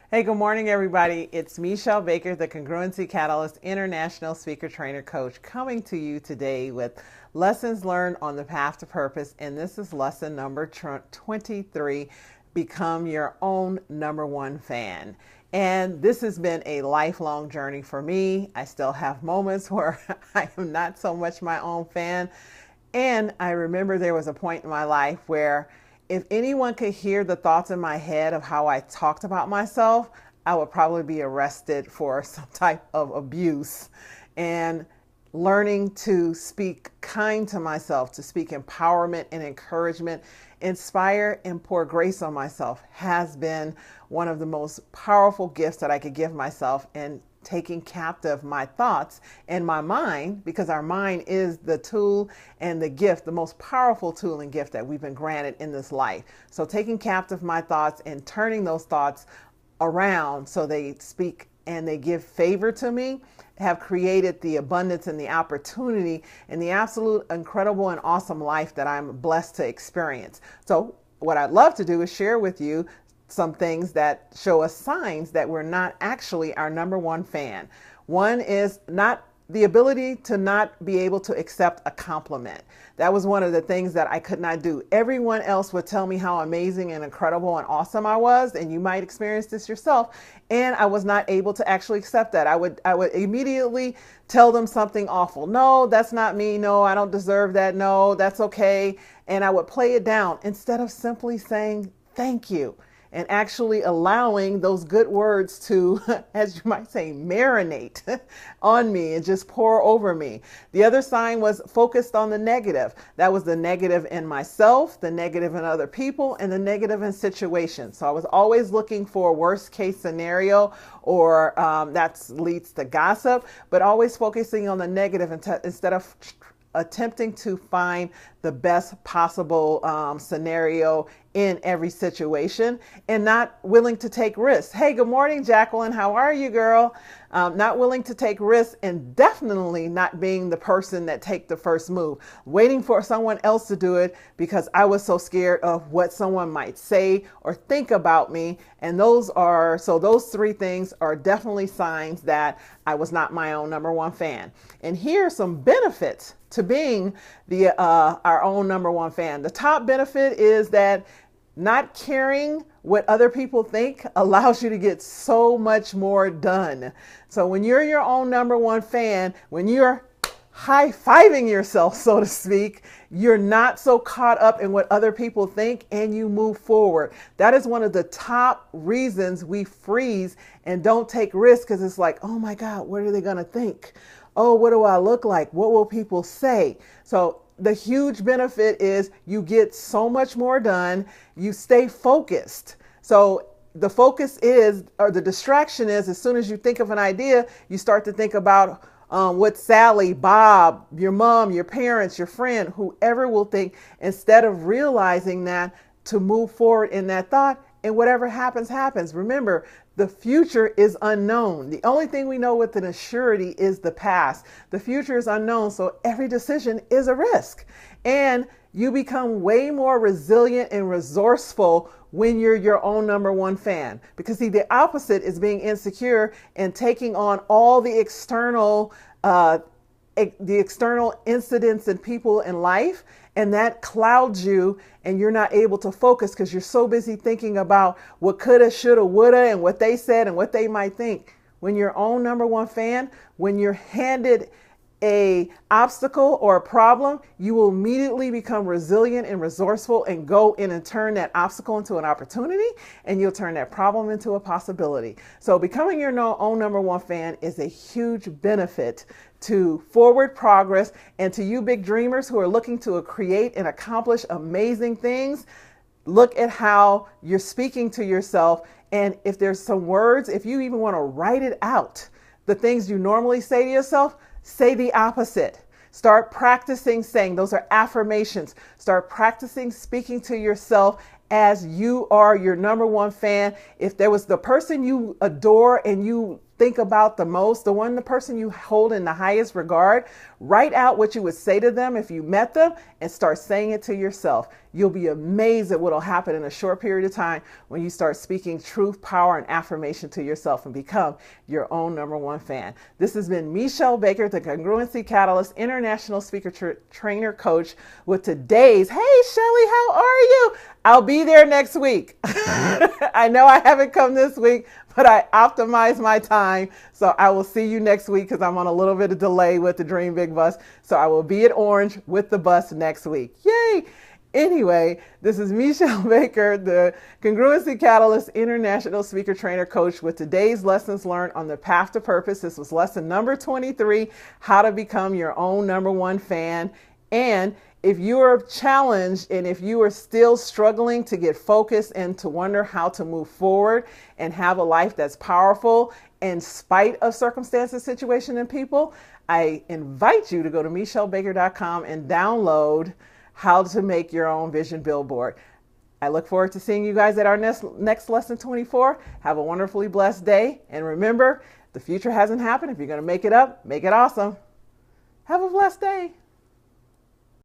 Hey, good morning, everybody. It's Michelle Baker, the Congruency Catalyst International Speaker Trainer Coach, coming to you today with lessons learned on the path to purpose. And this is lesson number 23, Become Your Own Number One Fan. And this has been a lifelong journey for me. I still have moments where I am not so much my own fan. And I remember there was a point in my life where if anyone could hear the thoughts in my head of how I talked about myself, I would probably be arrested for some type of abuse. And learning to speak kind to myself, to speak empowerment and encouragement, inspire and pour grace on myself has been one of the most powerful gifts that I could give myself, and taking captive my thoughts and my mind, because our mind is the tool and the gift, the most powerful tool and gift that we've been granted in this life. So taking captive my thoughts and turning those thoughts around so they speak and they give favor to me, have created the abundance and the opportunity and the absolute incredible and awesome life that I'm blessed to experience. So what I'd love to do is share with you some things that show us signs that we're not actually our number one fan. One is not the ability to not be able to accept a compliment. That was one of the things that I could not do. Everyone else would tell me how amazing and incredible and awesome I was, and you might experience this yourself, and I was not able to actually accept that. I would immediately tell them something awful. No, that's not me. No, I don't deserve that. No, that's okay. And I would play it down instead of simply saying thank you and actually allowing those good words to, as you might say, marinate on me and just pour over me. The other sign was focused on the negative. That was the negative in myself, the negative in other people, and the negative in situations. So I was always looking for a worst case scenario, or that leads to gossip, but always focusing on the negative instead of attempting to find the best possible scenario in every situation, and not willing to take risks. Hey, good morning, Jacqueline. How are you, girl? Not willing to take risks, and definitely not being the person that take the first move, waiting for someone else to do it because I was so scared of what someone might say or think about me. And those three things are definitely signs that I was not my own number one fan. And here are some benefits to being our own number one fan. The top benefit is that not caring what other people think allows you to get so much more done. So when you're your own number one fan, when you're high-fiving yourself, so to speak, you're not so caught up in what other people think, and you move forward. That is one of the top reasons we freeze and don't take risks, because it's like, oh my God, what are they going to think? Oh, what do I look like? What will people say? So the huge benefit is you get so much more done. You stay focused. So the focus is, or the distraction is, as soon as you think of an idea, you start to think about what Sally, Bob, your mom, your parents, your friend, whoever will think, instead of realizing that to move forward in that thought, and whatever happens, happens. Remember, the future is unknown. The only thing we know with an assurity is the past. The future is unknown, so every decision is a risk. And you become way more resilient and resourceful when you're your own number one fan. Because see, the opposite is being insecure and taking on all the external incidents and people in life, and that clouds you, and you're not able to focus because you're so busy thinking about what coulda, shoulda, woulda, and what they said and what they might think. When you're your own number one fan, when you're handed a obstacle or a problem, you will immediately become resilient and resourceful and go in and turn that obstacle into an opportunity, and you'll turn that problem into a possibility. So becoming your own number one fan is a huge benefit to forward progress, and to you big dreamers who are looking to create and accomplish amazing things. Look at how you're speaking to yourself, and if there's some words, if you even want to write it out, the things you normally say to yourself, say the opposite. Start practicing saying, those are affirmations. Start practicing speaking to yourself as you are your number one fan. If there was the person you adore and you think about the most, the person you hold in the highest regard, write out what you would say to them if you met them and start saying it to yourself. You'll be amazed at what will happen in a short period of time when you start speaking truth, power, and affirmation to yourself and become your own #1 fan. This has been Michelle Baker, the Congruency Catalyst International Speaker Trainer Coach, with today's, hey Shelly, how are you? I'll be there next week. I know I haven't come this week, but I optimized my time. So I will see you next week because I'm on a little bit of delay with the Dream Big bus. So I will be at Orange with the bus next week. Yay! Anyway, this is Michelle Baker, the Congruency Catalyst International Speaker Trainer Coach, with today's lessons learned on the path to purpose. This was lesson number 23, how to become your own #1 fan. And if you are challenged and if you are still struggling to get focused and to wonder how to move forward and have a life that's powerful in spite of circumstances, situation, and people, I invite you to go to michellebaker.com and download How to Make Your Own Vision Billboard. I look forward to seeing you guys at our next lesson 24. Have a wonderfully blessed day. And remember, the future hasn't happened. If you're going to make it up, make it awesome. Have a blessed day.